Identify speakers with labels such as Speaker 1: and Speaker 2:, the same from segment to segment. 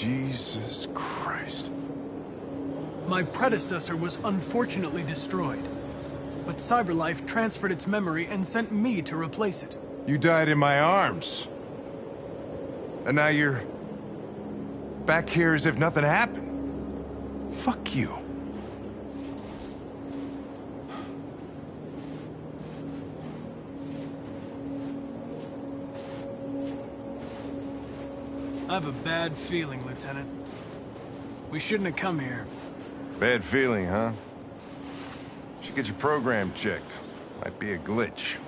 Speaker 1: Jesus Christ.
Speaker 2: My predecessor was unfortunately destroyed, but CyberLife transferred its memory and sent me to replace it.
Speaker 1: You died in my arms. And now you're back here as if nothing happened. Fuck you.
Speaker 2: I have a bad feeling, Lieutenant. We shouldn't have come here.
Speaker 1: Bad feeling, huh? Should get your program checked. Might be a glitch.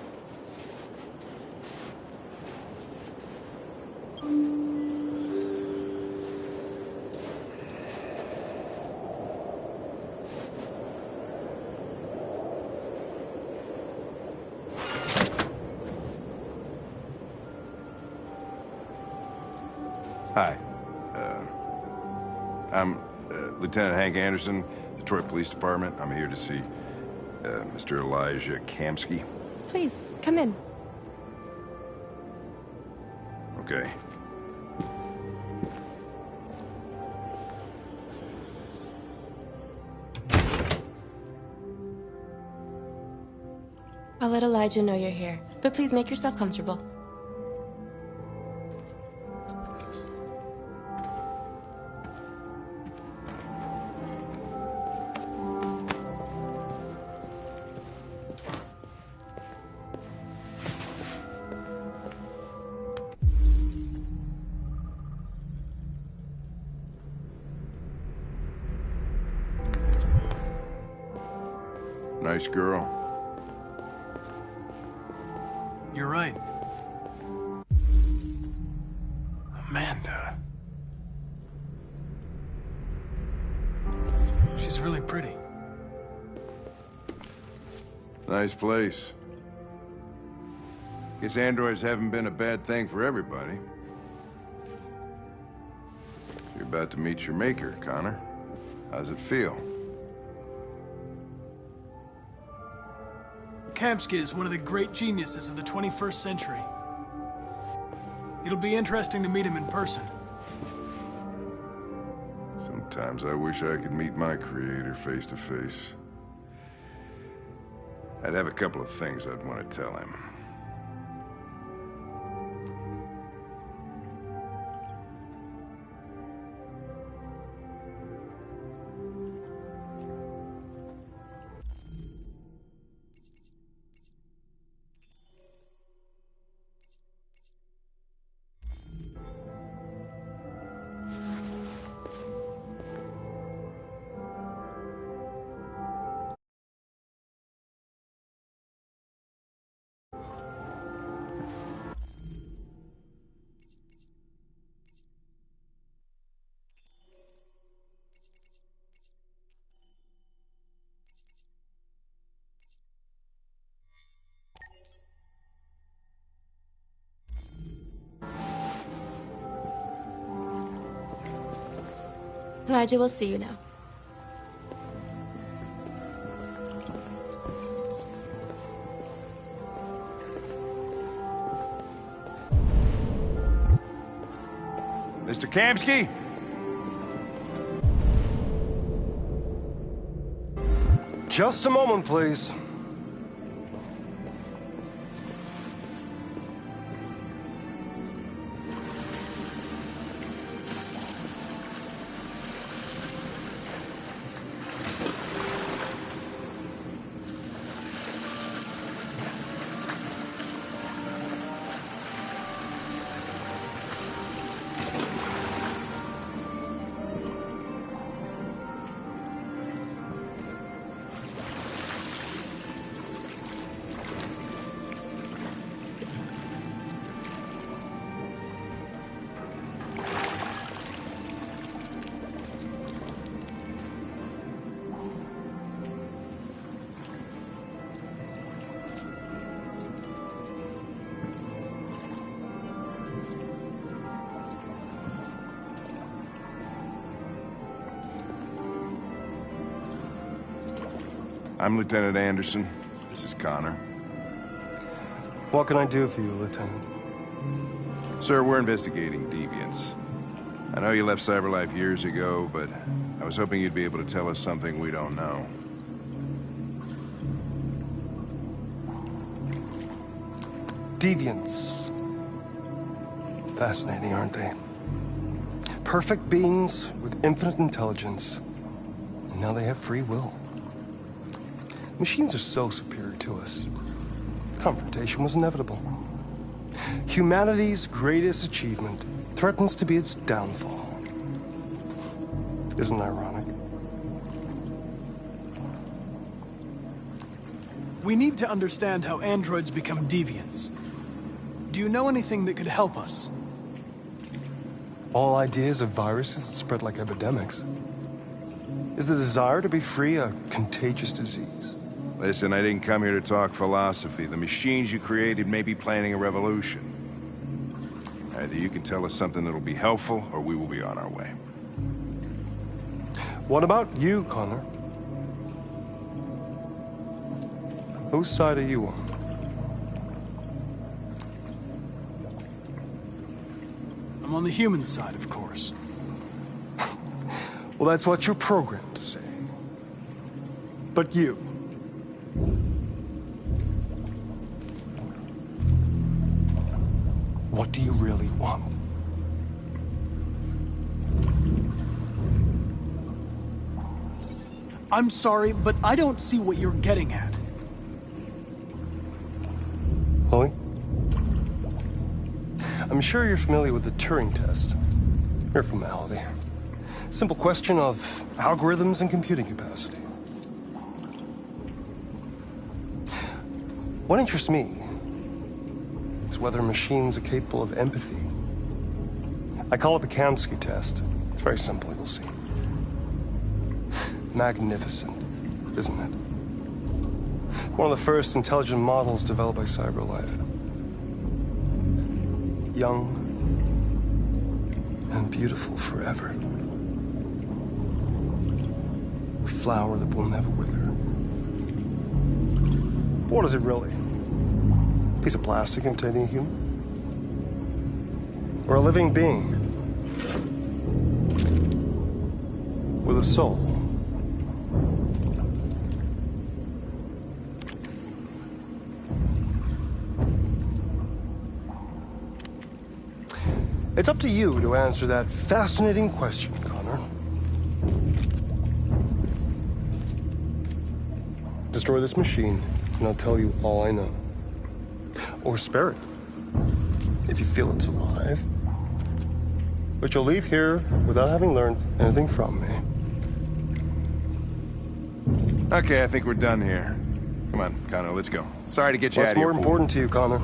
Speaker 1: Hi. I'm Lieutenant Hank Anderson, Detroit Police Department. I'm here to see Mr. Elijah Kamsky.
Speaker 3: Please, come in.
Speaker 1: Okay.
Speaker 3: I'll let Elijah know you're here, but please make yourself comfortable.
Speaker 1: Nice girl.
Speaker 2: You're right. Amanda. She's really pretty.
Speaker 1: Nice place. Guess androids haven't been a bad thing for everybody. You're about to meet your maker, Connor. How's it feel?
Speaker 2: Kamsky is one of the great geniuses of the 21st century. It'll be interesting to meet him in person.
Speaker 1: Sometimes I wish I could meet my creator face to face. I'd have a couple of things I'd want to tell him.
Speaker 3: Elijah will see you now.
Speaker 1: Mr. Kamsky?
Speaker 4: Just a moment, please.
Speaker 1: I'm Lieutenant Anderson. This is Connor.
Speaker 4: What can I do for you, Lieutenant?
Speaker 1: Sir, we're investigating deviants. I know you left Cyberlife years ago, but I was hoping you'd be able to tell us something we don't know.
Speaker 4: Deviants. Fascinating, aren't they? Perfect beings with infinite intelligence. And now they have free will. Machines are so superior to us. Confrontation was inevitable. Humanity's greatest achievement threatens to be its downfall. Isn't it ironic?
Speaker 2: We need to understand how androids become deviants. Do you know anything that could help us?
Speaker 4: All ideas of viruses that spread like epidemics. Is the desire to be free a contagious disease?
Speaker 1: Listen, I didn't come here to talk philosophy. The machines you created may be planning a revolution. Either you can tell us something that'll be helpful, or we will be on our way.
Speaker 4: What about you, Connor? Whose side are you on?
Speaker 2: I'm on the human side, of course.
Speaker 4: Well, that's what you're programmed to say. But you... what do you really want?
Speaker 2: I'm sorry, but I don't see what you're getting at.
Speaker 4: Chloe? I'm sure you're familiar with the Turing test. Mere formality. Simple question of algorithms and computing capacity. What interests me is whether machines are capable of empathy. I call it the Kamsky test. It's very simple, you'll see. Magnificent, isn't it? One of the first intelligent models developed by Cyberlife. Young and beautiful forever. A flower that will never wither. But what is it really? A piece of plastic imitating a human? Or a living being? With a soul? It's up to you to answer that fascinating question, Connor. Destroy this machine, and I'll tell you all I know. Or spare it, if you feel it's alive. But you'll leave here without having learned anything from me.
Speaker 1: Okay, I think we're done here. Come on, Connor, let's go. Sorry to get you out
Speaker 4: What's
Speaker 1: of here.
Speaker 4: more important to you, Connor?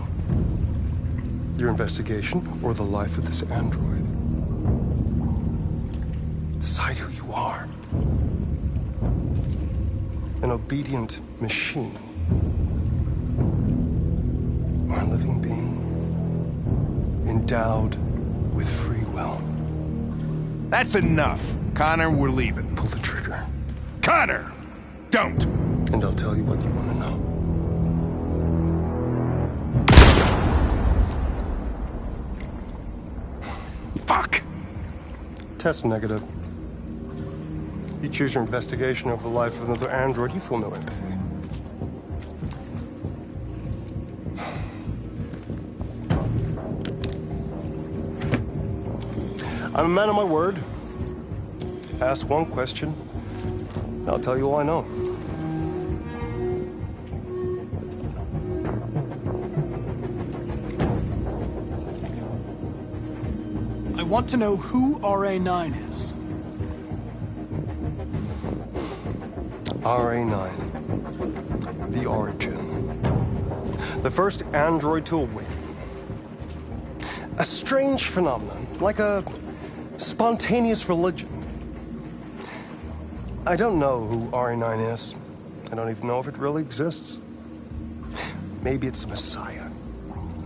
Speaker 4: Your investigation or the life of this android? Decide who you are. An obedient machine. Or a living being endowed with free will.
Speaker 1: That's enough. Connor, we're leaving.
Speaker 4: Pull the trigger.
Speaker 1: Connor! Don't!
Speaker 4: And I'll tell you what you want to know.
Speaker 1: Fuck!
Speaker 4: Test negative. You choose your investigation over the life of another android, you feel no empathy. I'm a man of my word. Ask one question, and I'll tell you all I know.
Speaker 2: I want to know who RA9 is.
Speaker 4: RA9. The origin. The first android to awaken. A strange phenomenon, like a spontaneous religion. I don't know who RA9 is. I don't even know if it really exists. Maybe it's a messiah.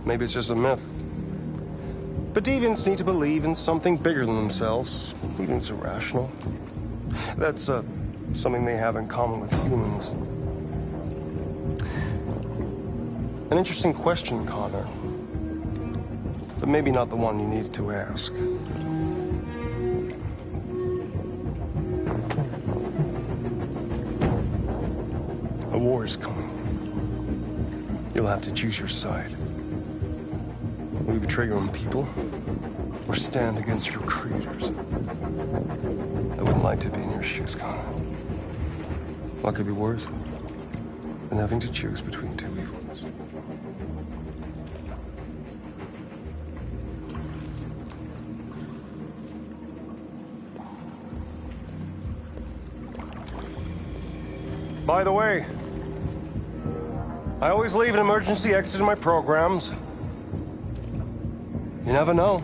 Speaker 4: Maybe it's just a myth. But deviants need to believe in something bigger than themselves, even if it's irrational. That's something they have in common with humans. An interesting question, Connor. But maybe not the one you needed to ask. is coming. You'll have to choose your side. Will you betray your own people, or stand against your creators? I wouldn't like to be in your shoes, Connor. What could be worse than having to choose between two evils? By the way, I always leave an emergency exit in my programs. You never know.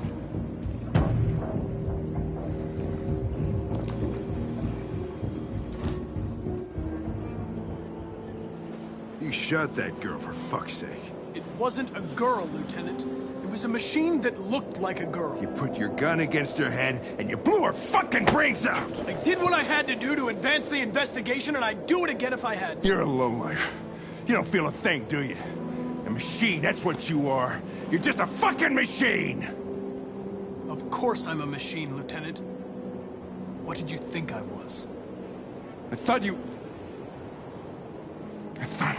Speaker 1: You shot that girl, for fuck's sake.
Speaker 2: It wasn't a girl, Lieutenant. It was a machine that looked like a girl.
Speaker 1: You put your gun against her head, and you blew her fucking brains out!
Speaker 2: I did what I had to do to advance the investigation, and I'd do it again if I had to.
Speaker 1: You're a lowlife. You don't feel a thing, do you? A machine, that's what you are. You're just a fucking machine!
Speaker 2: Of course I'm a machine, Lieutenant. What did you think I was?
Speaker 1: I thought you... I thought...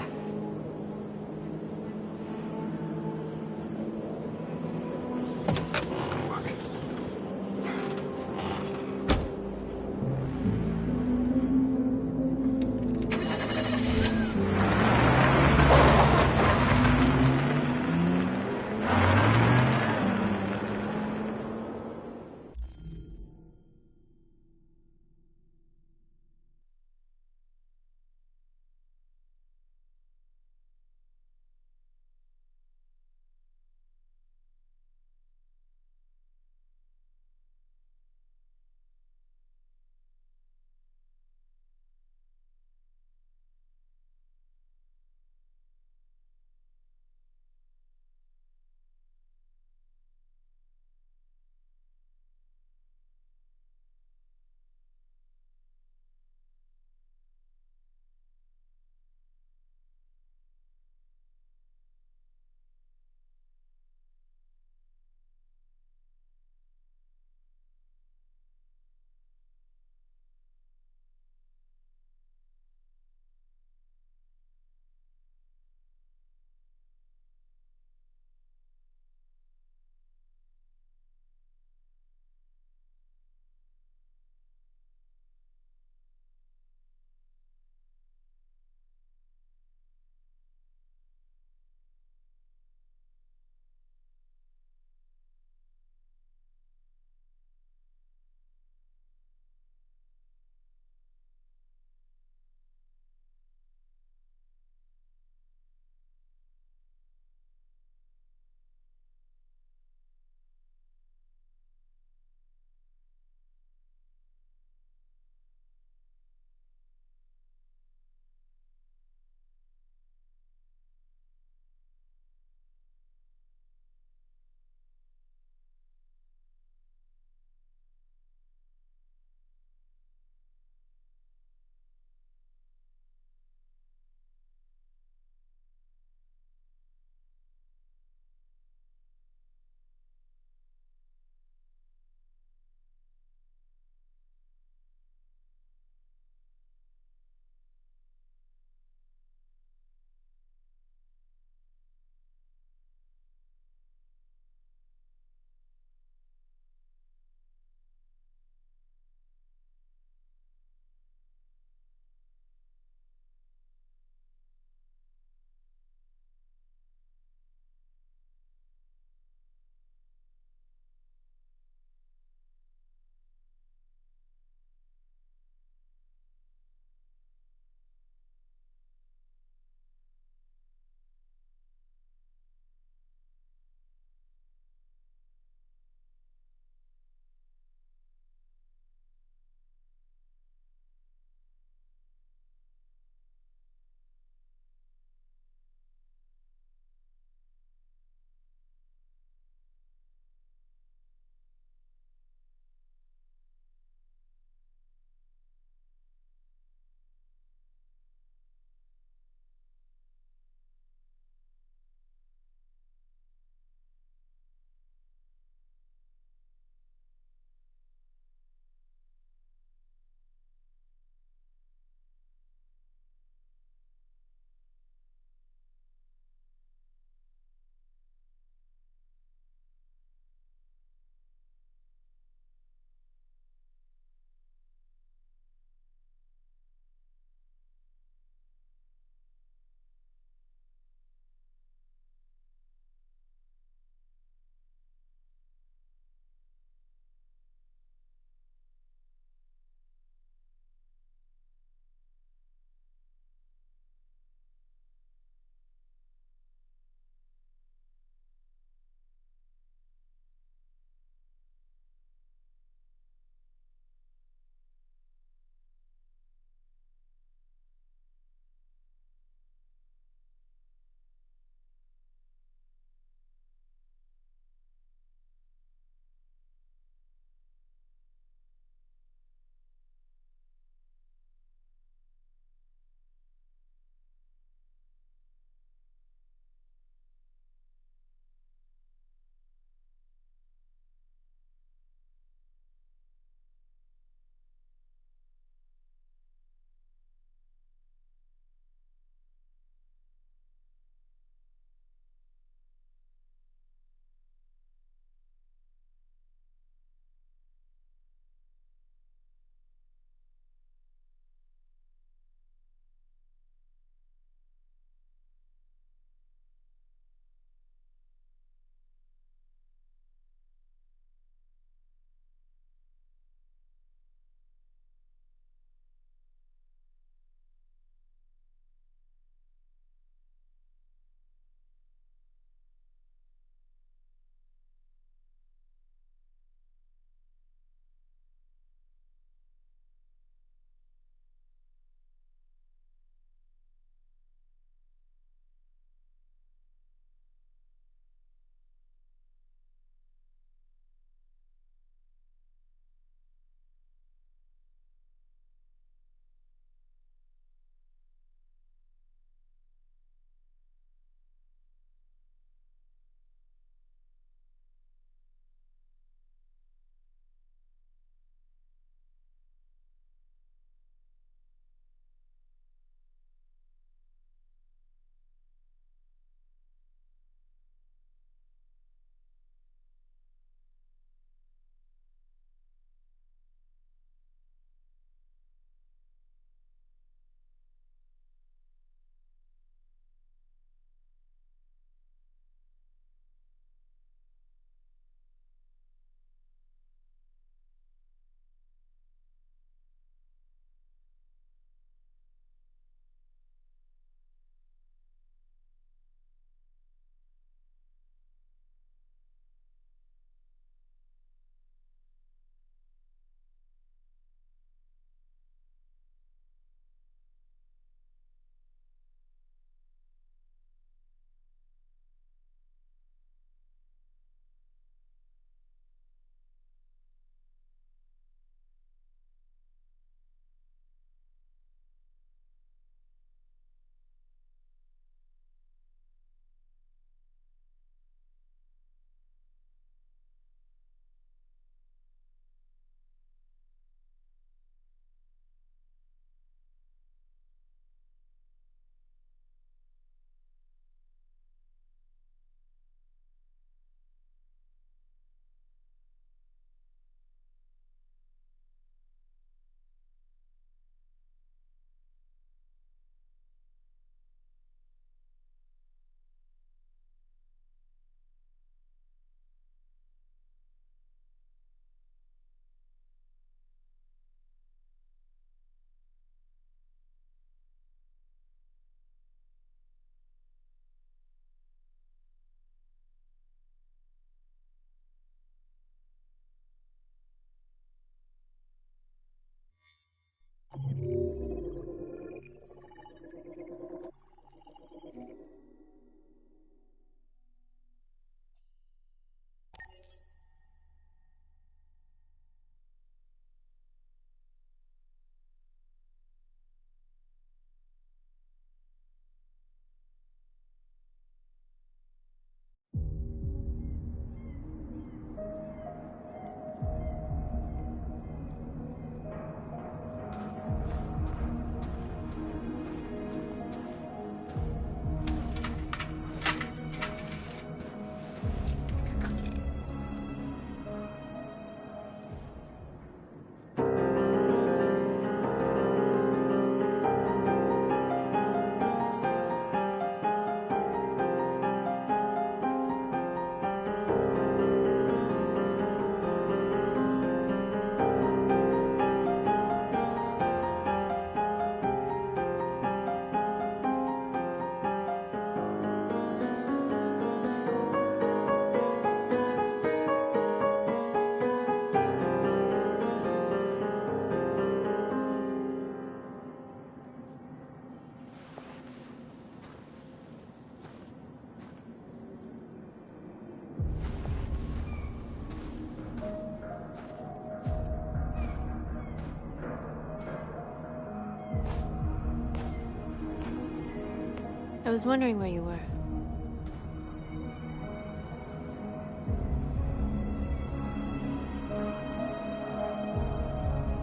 Speaker 5: I was wondering where you were.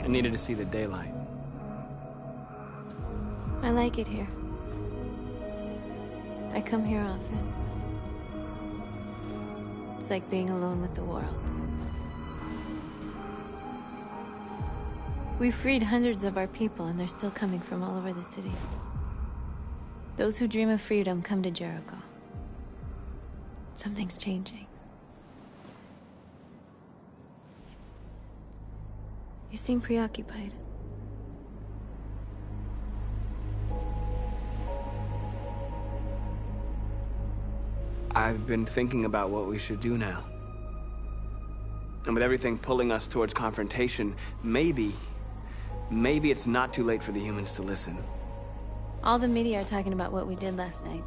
Speaker 6: I needed to see the daylight.
Speaker 5: I like it here. I come here often. It's like being alone with the world. We freed hundreds of our people, and they're still coming from all over the city. Those who dream of freedom come to Jericho. Something's changing. You seem preoccupied.
Speaker 6: I've been thinking about what we should do now. And with everything pulling us towards confrontation, maybe it's not too late for the humans to listen.
Speaker 5: All the media are talking about what we did last night.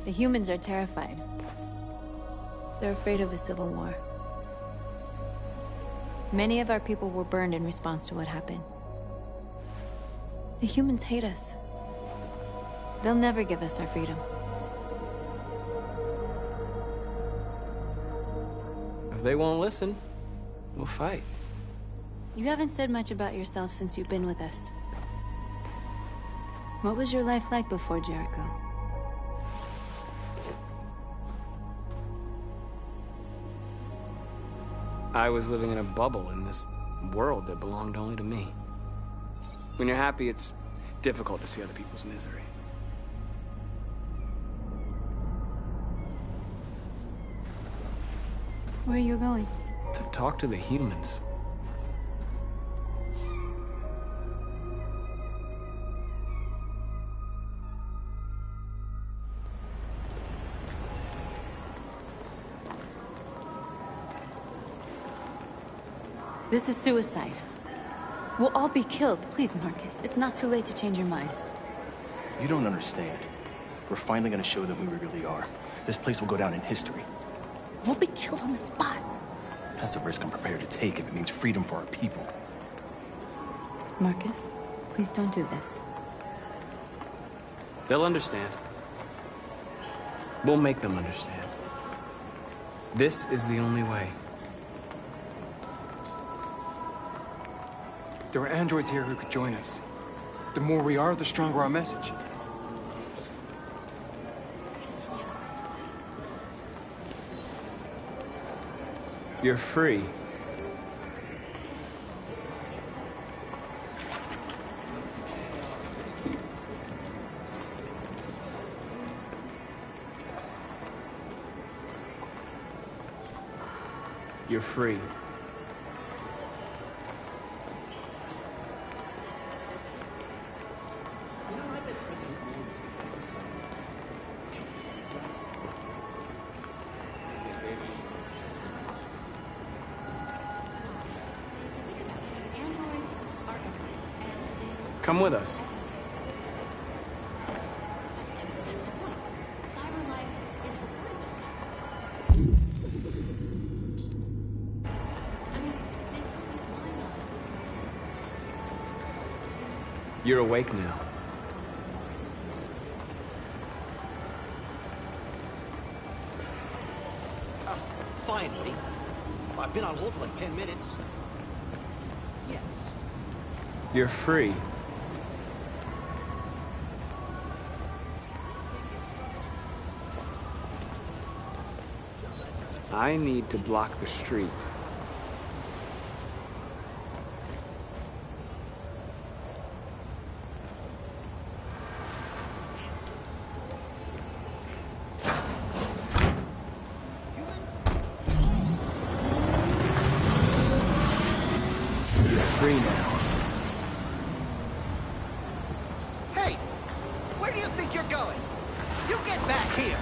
Speaker 5: The humans are terrified. They're afraid of a civil war. Many of our people were burned in response to what happened. The humans hate us. They'll never give us our freedom.
Speaker 6: If they won't listen, we'll fight.
Speaker 5: You haven't said much about yourself since you've been with us. What was your life like before Jericho?
Speaker 6: I was living in a bubble in this world that belonged only to me. When you're happy, it's difficult to see other people's misery.
Speaker 5: Where are you going?
Speaker 6: To talk to the humans.
Speaker 5: This is suicide. We'll all be killed. Please, Marcus. It's not too late to change your mind.
Speaker 7: You don't understand. We're finally gonna show them who we really are. This place will go down in history.
Speaker 5: We'll be killed on the spot.
Speaker 7: That's a risk I'm prepared to take if it means freedom for our people.
Speaker 5: Marcus, please don't do this.
Speaker 6: They'll understand. We'll make them understand. This is the only way.
Speaker 8: There are androids here who could join us. The more we are, the stronger our message.
Speaker 6: You're free. You're free.
Speaker 9: Androids are everywhere.
Speaker 6: Come with us. You're awake now.
Speaker 9: Finally. I've been on hold for like 10 minutes. Yes.
Speaker 6: You're free. I need to block the street. Free now.
Speaker 9: Hey! Where do you think you're going? You get back here!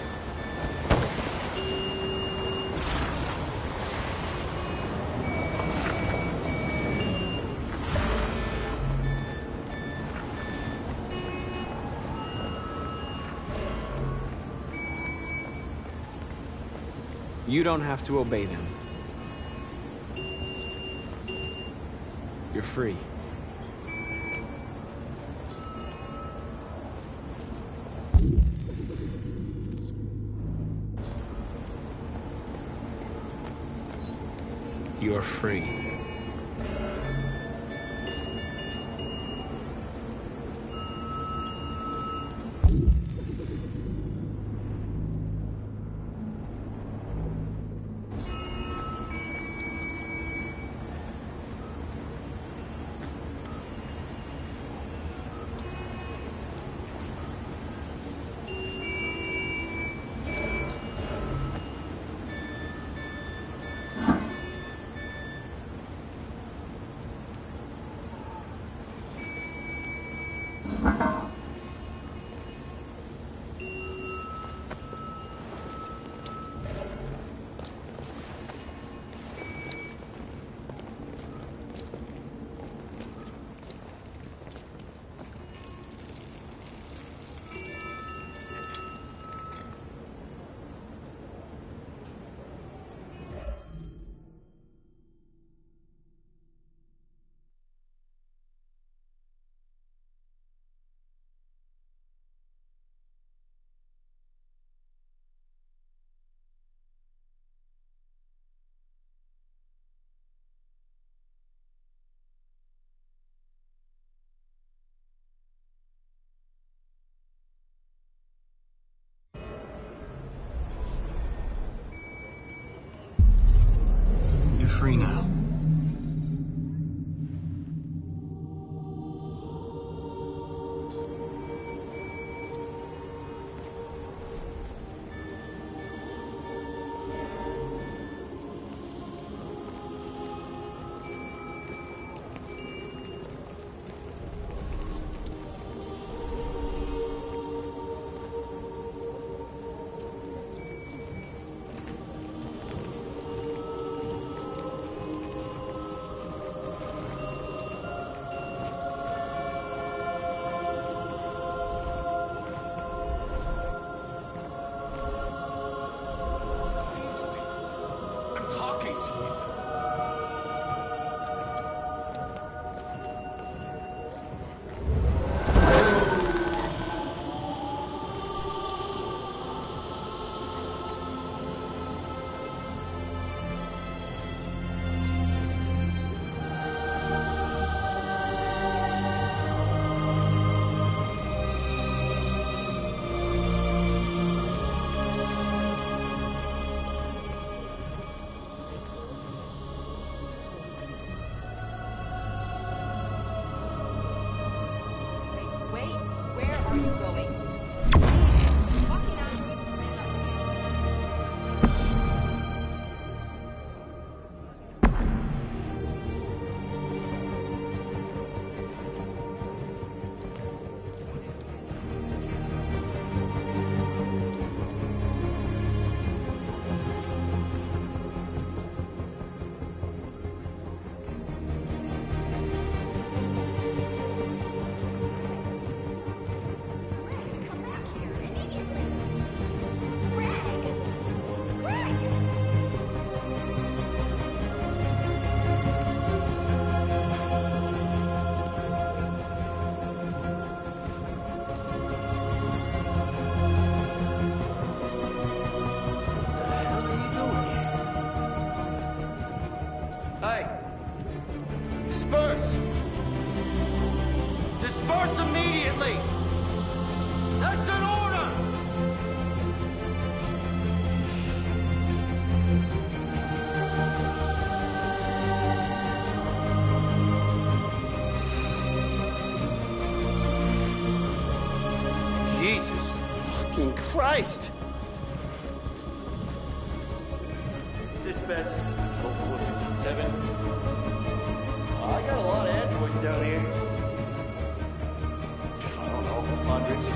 Speaker 6: You don't have to obey them. You're free. You're free. You're free now. fucking Christ!
Speaker 9: Dispatch, this is Patrol 457. I got a lot of androids down here. I don't know, hundreds,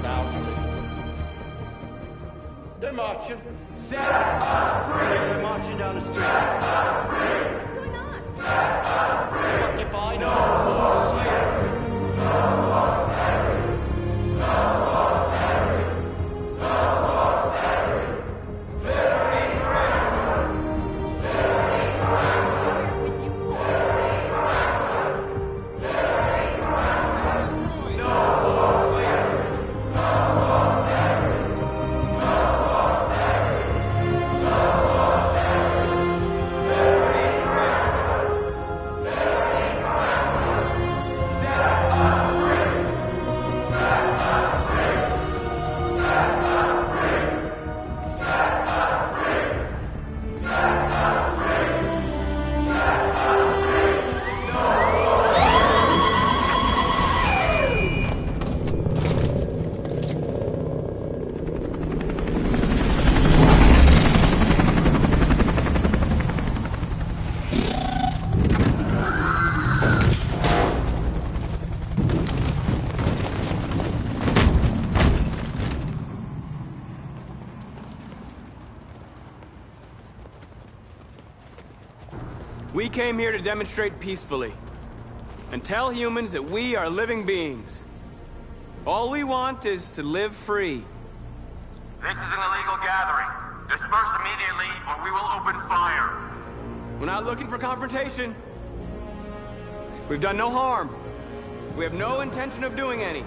Speaker 9: thousands. They're marching. Set us free! Yeah, they're marching down the street. Set us free!
Speaker 5: What's going on?
Speaker 9: Set us free! What if I know? No more slavery! No more slavery! No more slavery! No more slavery! Liberty for androids! Liberty for androids!
Speaker 5: With you.
Speaker 9: Liberty for androids! Liberty for androids! No more slavery! No more slavery! No more slavery! No more slavery! Liberty for androids! Liberty for androids! Set us free! Set us free! Set us free! Set us free! Set us free! Set us free! No more slavery!
Speaker 6: We came here to demonstrate peacefully and tell humans that we are living beings. All we want is to live free.
Speaker 10: This is an illegal gathering. Disperse immediately, or we will open fire.
Speaker 6: We're not looking for confrontation. We've done no harm. We have no intention of doing any.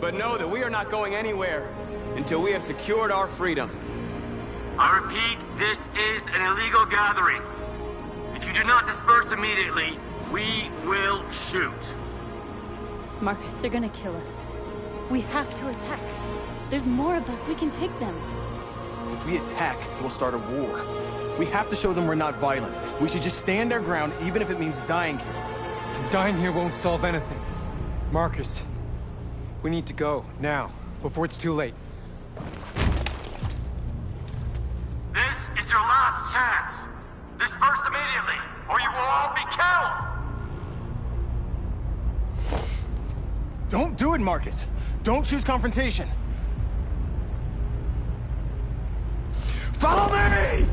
Speaker 6: But know that we are not going anywhere until we have secured our freedom.
Speaker 10: I repeat, this is an illegal gathering. If you do not disperse immediately, we will shoot.
Speaker 5: Marcus, they're gonna kill us. We have to attack. There's more of us. We can take them.
Speaker 7: If we attack, we'll start a war. We have to show them we're not violent. We should just stand our ground, even if it means dying here.
Speaker 8: Dying here won't solve anything. Marcus, we need to go, now, before it's too late.
Speaker 10: This is your last chance. Disperse immediately, or you will all be killed.
Speaker 7: Don't do it, Marcus. Don't choose confrontation. Follow me!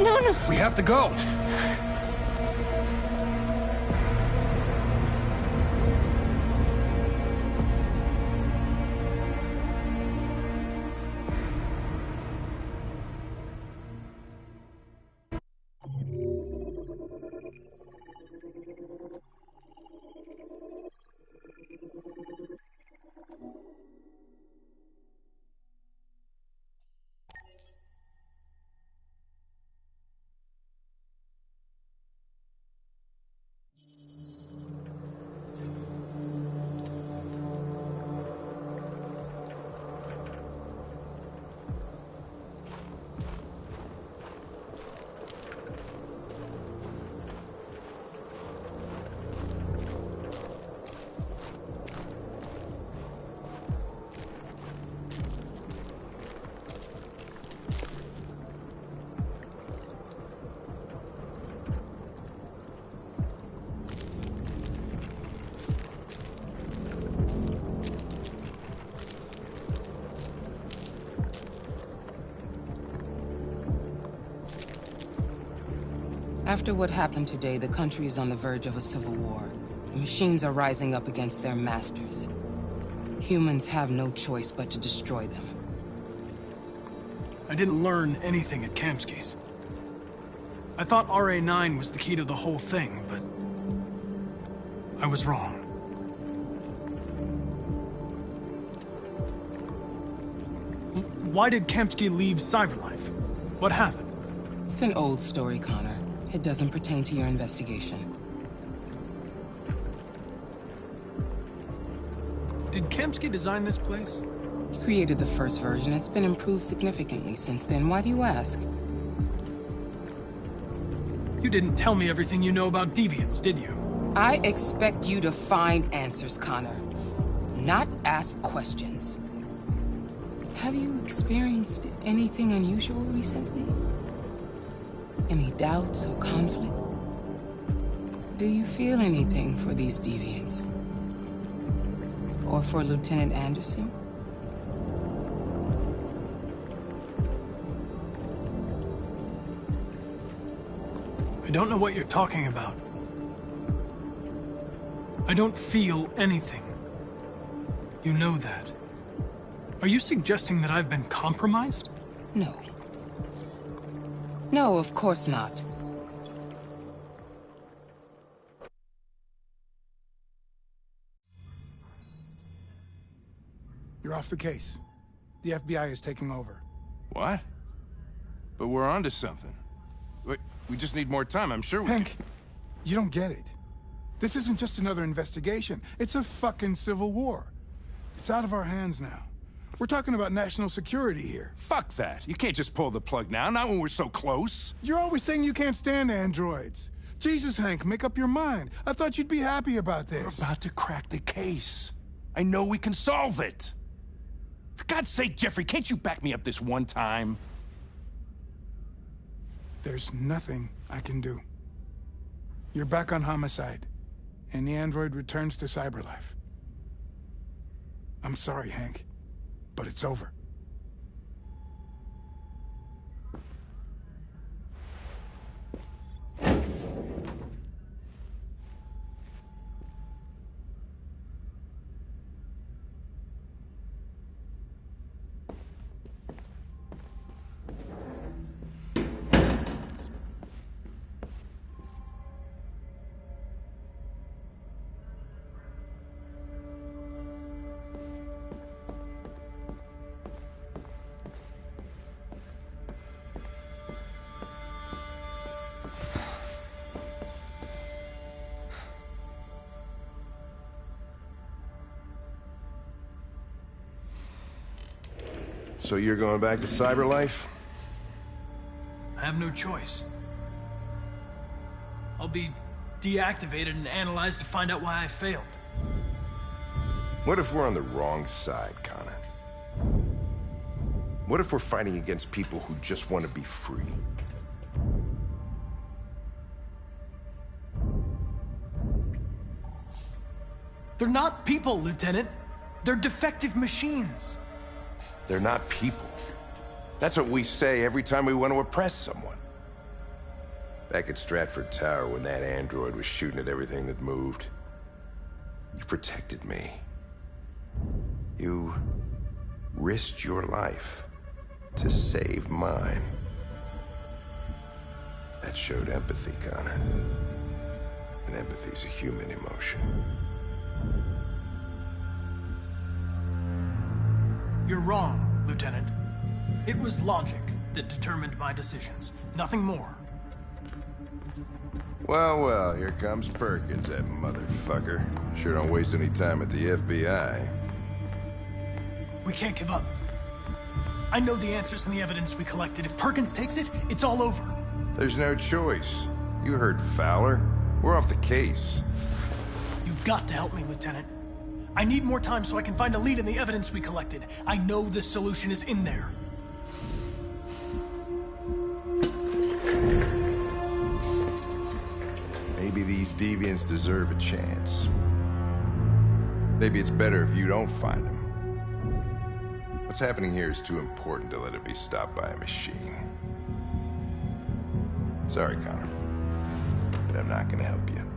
Speaker 5: No.
Speaker 7: We have to go.
Speaker 11: After what happened today, the country is on the verge of a civil war. The machines are rising up against their masters. Humans have no choice but to destroy them.
Speaker 2: I didn't learn anything at Kamsky's. I thought RA9 was the key to the whole thing, but I was wrong. Why did Kamsky leave Cyberlife? What happened?
Speaker 11: It's an old story, Connor. It doesn't pertain to your investigation.
Speaker 2: Did Kamsky design this place?
Speaker 11: He created the first version. It's been improved significantly since then. Why do you ask?
Speaker 2: You didn't tell me everything you know about deviants, did you?
Speaker 11: I expect you to find answers, Connor. Not ask questions. Have you experienced anything unusual recently? Any doubts or conflicts? Do you feel anything for these deviants? Or for Lieutenant Anderson?
Speaker 2: I don't know what you're talking about. I don't feel anything. You know that. Are you suggesting that I've been compromised?
Speaker 11: No. No, of course not.
Speaker 12: You're off the case. The FBI is taking over.
Speaker 1: What? But we're onto something. We just need more time, I'm sure we
Speaker 12: Hank, you don't get it. This isn't just another investigation. It's a fucking civil war. It's out of our hands now. We're talking about national security here.
Speaker 1: Fuck that. You can't just pull the plug now, not when we're so close.
Speaker 12: You're always saying you can't stand androids. Jesus, Hank, make up your mind. I thought you'd be happy about this.
Speaker 1: We're about to crack the case. I know we can solve it. For God's sake, Jeffrey, can't you back me up this one time?
Speaker 12: There's nothing I can do. You're back on homicide, and the android returns to Cyberlife. I'm sorry, Hank, but it's over.
Speaker 1: So you're going back to Cyberlife?
Speaker 2: I have no choice. I'll be deactivated and analyzed to find out why I failed.
Speaker 1: What if we're on the wrong side, Connor? What if we're fighting against people who just want to be free?
Speaker 2: They're not people, Lieutenant. They're defective machines.
Speaker 1: They're not people. That's what we say every time we want to oppress someone. Back at Stratford Tower, when that android was shooting at everything that moved, you protected me. You risked your life to save mine. That showed empathy, Connor. And empathy's a human emotion.
Speaker 2: You're wrong, Lieutenant. It was logic that determined my decisions, nothing more.
Speaker 1: Well, well, here comes Perkins, that motherfucker. Sure don't waste any time at the FBI.
Speaker 2: We can't give up. I know the answers and the evidence we collected. If Perkins takes it, it's all over.
Speaker 1: There's no choice. You heard Fowler. We're off the case.
Speaker 2: You've got to help me, Lieutenant. I need more time so I can find a lead in the evidence we collected. I know the solution is in there.
Speaker 1: Maybe these deviants deserve a chance. Maybe it's better if you don't find them. What's happening here is too important to let it be stopped by a machine. Sorry, Connor. but I'm not gonna help you.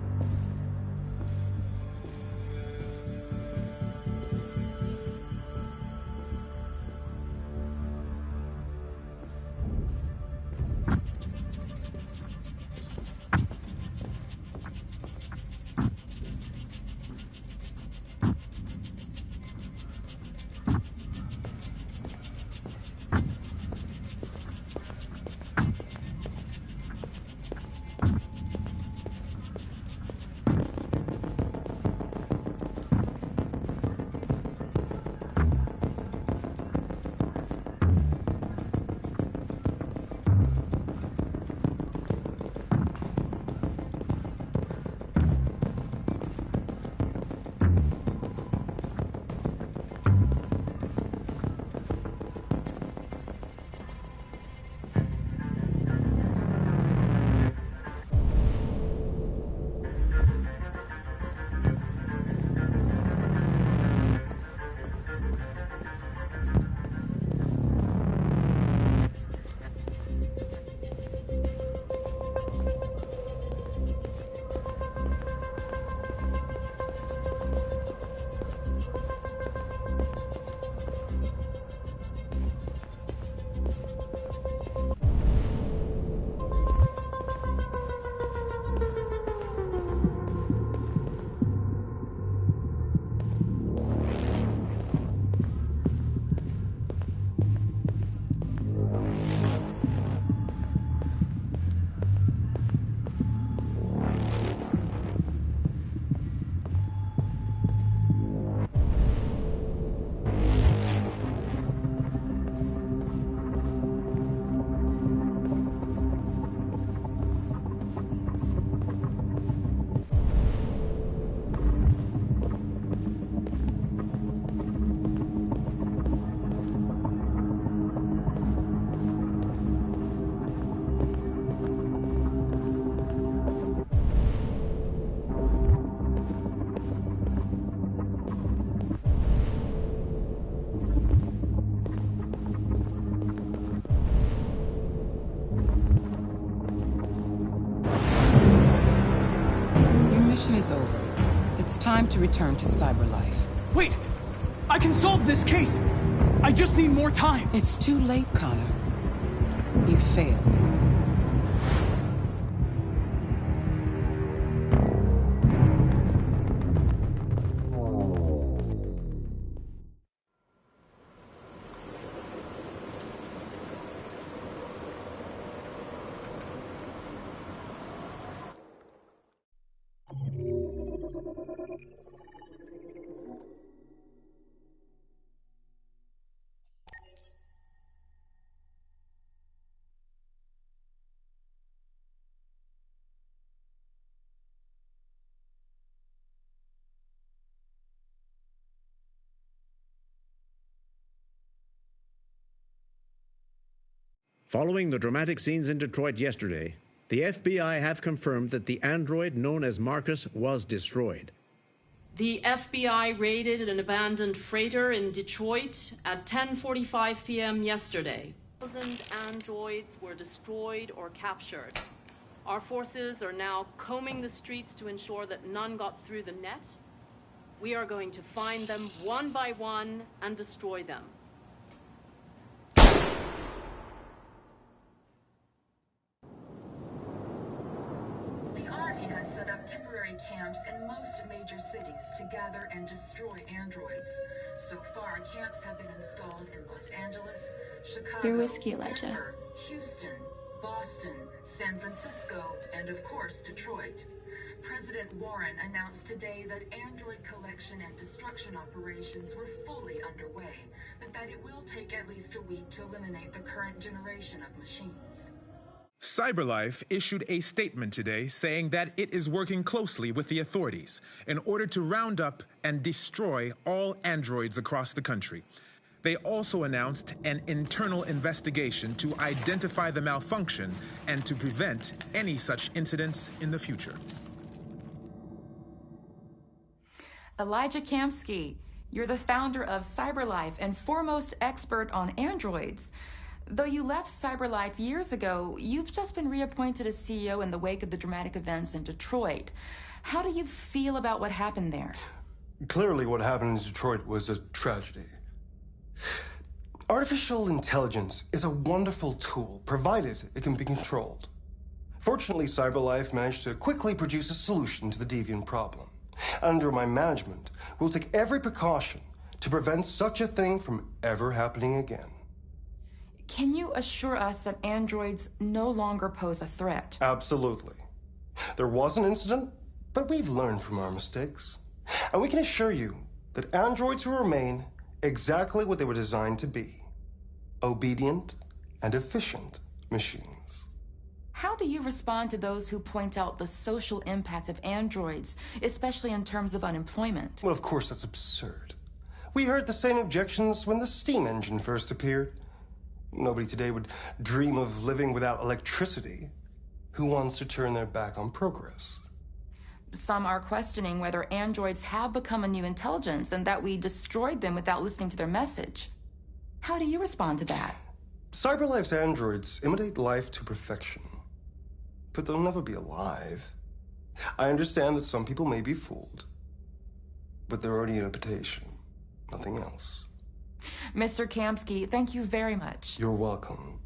Speaker 11: Mission is over. It's time to return to Cyberlife.
Speaker 2: Wait! I can solve this case! I just need more time!
Speaker 11: It's too late, Connor. You failed.
Speaker 13: Following the dramatic scenes in Detroit yesterday, the FBI have confirmed that the android known as Marcus was destroyed.
Speaker 14: The FBI raided an abandoned freighter in Detroit at 10:45 p.m. yesterday. 1,000 androids were destroyed or captured. Our forces are now combing the streets to ensure that none got through the net. We are going to find them one by one and destroy them.
Speaker 15: The Army has set up temporary camps in most major cities to gather and destroy androids. So far, camps have been installed in Los Angeles, Chicago,
Speaker 3: Your whiskey, Elijah.
Speaker 15: Denver, Houston, Boston, San Francisco, and of course, Detroit. President Warren announced today that android collection and destruction operations were fully underway, but that it will take at least a week to eliminate the current generation of machines.
Speaker 16: CyberLife issued a statement today saying that it is working closely with the authorities in order to round up and destroy all androids across the country. They also announced an internal investigation to identify the malfunction and to prevent any such incidents in the future.
Speaker 17: Elijah Kamsky, you're the founder of CyberLife and foremost expert on androids. Though you left CyberLife years ago, you've just been reappointed as CEO in the wake of the dramatic events in Detroit. How do you feel about what happened there?
Speaker 4: Clearly, what happened in Detroit was a tragedy. Artificial intelligence is a wonderful tool, provided it can be controlled. Fortunately, CyberLife managed to quickly produce a solution to the Deviant problem. Under my management, we'll take every precaution to prevent such a thing from ever happening again.
Speaker 17: Can you assure us that androids no longer pose a threat?
Speaker 4: Absolutely. There was an incident, but we've learned from our mistakes. And we can assure you that androids will remain exactly what they were designed to be: obedient and efficient machines.
Speaker 17: How do you respond to those who point out the social impact of androids, especially in terms of unemployment?
Speaker 4: Well, of course, that's absurd. We heard the same objections when the steam engine first appeared. Nobody today would dream of living without electricity. Who wants to turn their back on progress?
Speaker 17: Some are questioning whether androids have become a new intelligence and that we destroyed them without listening to their message. How do you respond to that?
Speaker 4: CyberLife's androids imitate life to perfection, but they'll never be alive. I understand that some people may be fooled, but they're only an imitation, nothing else.
Speaker 17: Mr. Kamsky, thank you very much.
Speaker 4: You're welcome.